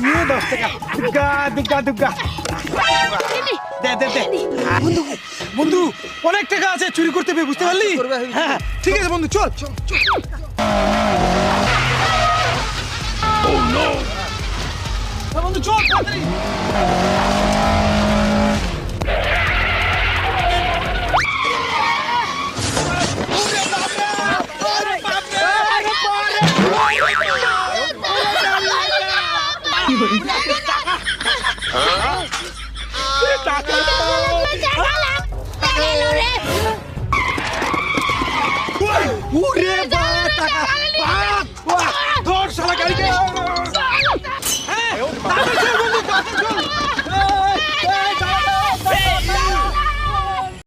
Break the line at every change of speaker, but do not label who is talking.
নিয়ে 10 টাকা দুগ্গা দুগ্গা দুগ্গা দে দে দে বন্ধু বন্ধু অনেক টাকা আছে চুরি করতে হবে বুঝতে পারলি হ্যাঁ ঠিক আছে বন্ধু চল চল বন্ধু চল তাড়াতাড়ি